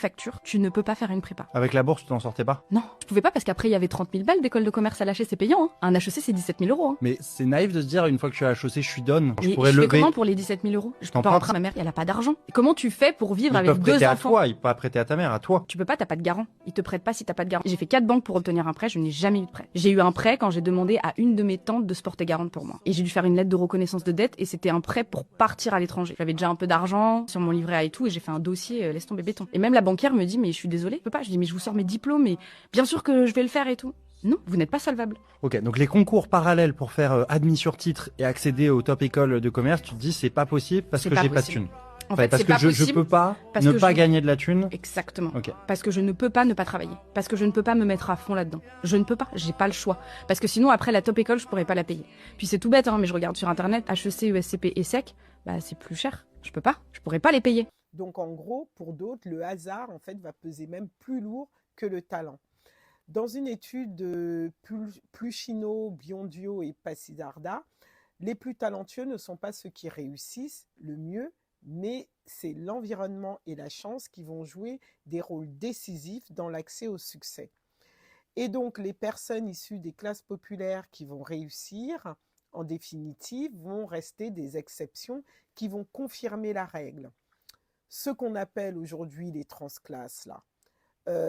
facture, tu ne peux pas faire une prépa. Avec la bourse, tu t'en sortais pas? Non, je pouvais pas parce qu'après il y avait 30 000 balles d'école de commerce à lâcher, c'est payant. Hein. Un HEC c'est 17 000 euros. Hein. Mais c'est naïf de se dire, une fois que je suis à HEC, je suis done, je Mais pourrais je fais lever. comment pour les 17 000 euros? Je peux pas T'empruntes. emprunter, ma mère, elle a pas d'argent. Comment tu fais pour vivre Ils avec peuvent deux prêter à enfants? toi, ils peuvent pas prêter à ta mère, à toi. Tu peux pas, t'as pas de garant. Ils te prêtent pas si t'as pas de garant. J'ai fait 4 banques pour obtenir un prêt, je n'ai jamais eu de prêt. J'ai eu un prêt quand j'ai demandé à une de mes tantes de se porter garante pour moi. Et j'ai dû faire une lettre de reconnaissance de dette et c'était un prêt pour partir à l'étranger. J'avais déjà un peu d'argent sur mon livret A et tout et j'ai fait un dossier, laisse tomber béton. Et même la banquière me dit, mais je suis désolée, je peux pas. Je dis, mais je vous sors mes diplômes et bien sûr que je vais le faire et tout. Non, vous n'êtes pas solvable. Ok, donc les concours parallèles pour faire admis sur titre et accéder aux top écoles de commerce, tu te dis c'est pas possible parce que j'ai pas de thune. En fait, parce c'est que pas je possible peux pas parce ne que pas je- gagner de la thune. Exactement. Ok. Parce que je ne peux pas ne pas travailler. Parce que je ne peux pas me mettre à fond là-dedans. Je ne peux pas. J'ai pas le choix. Parce que sinon, après la top école, je pourrais pas la payer. Puis c'est tout bête, hein, mais je regarde sur internet, HEC, ESCP et SEC, bah c'est plus cher. Je peux pas. Je pourrais pas les payer. Donc en gros, pour d'autres, le hasard en fait va peser même plus lourd que le talent. Dans une étude de Pluchino, Biondio et Passidarda, les plus talentueux ne sont pas ceux qui réussissent le mieux, mais c'est l'environnement et la chance qui vont jouer des rôles décisifs dans l'accès au succès. Et donc les personnes issues des classes populaires qui vont réussir, en définitive, vont rester des exceptions qui vont confirmer la règle. Ce qu'on appelle aujourd'hui les transclasses, là.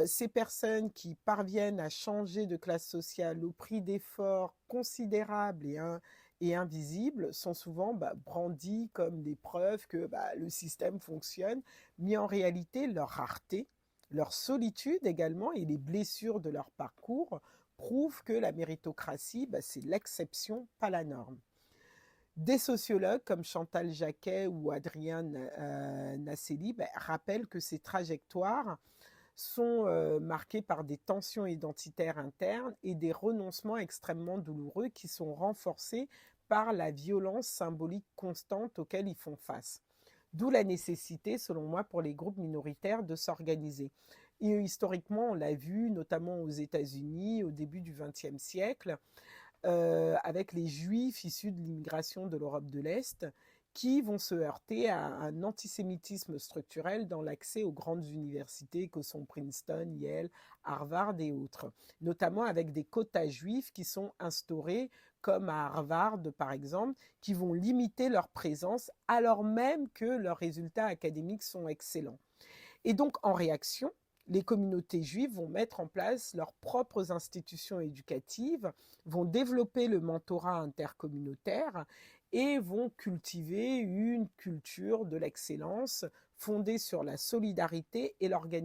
Ces personnes qui parviennent à changer de classe sociale au prix d'efforts considérables et invisibles sont souvent brandies comme des preuves que le système fonctionne, mais en réalité, leur rareté, leur solitude également et les blessures de leur parcours prouvent que la méritocratie, c'est l'exception, pas la norme. Des sociologues comme Chantal Jacquet ou Adrien Naselli rappellent que ces trajectoires sont marquées par des tensions identitaires internes et des renoncements extrêmement douloureux qui sont renforcés par la violence symbolique constante auxquelles ils font face. D'où la nécessité, selon moi, pour les groupes minoritaires de s'organiser. Et historiquement, on l'a vu, notamment aux États-Unis, au début du XXe siècle, avec les Juifs issus de l'immigration de l'Europe de l'Est, qui vont se heurter à un antisémitisme structurel dans l'accès aux grandes universités que sont Princeton, Yale, Harvard et autres, notamment avec des quotas juifs qui sont instaurés, comme à Harvard par exemple, qui vont limiter leur présence alors même que leurs résultats académiques sont excellents. Et donc en réaction, les communautés juives vont mettre en place leurs propres institutions éducatives, vont développer le mentorat intercommunautaire et vont cultiver une culture de l'excellence fondée sur la solidarité et l'organisation.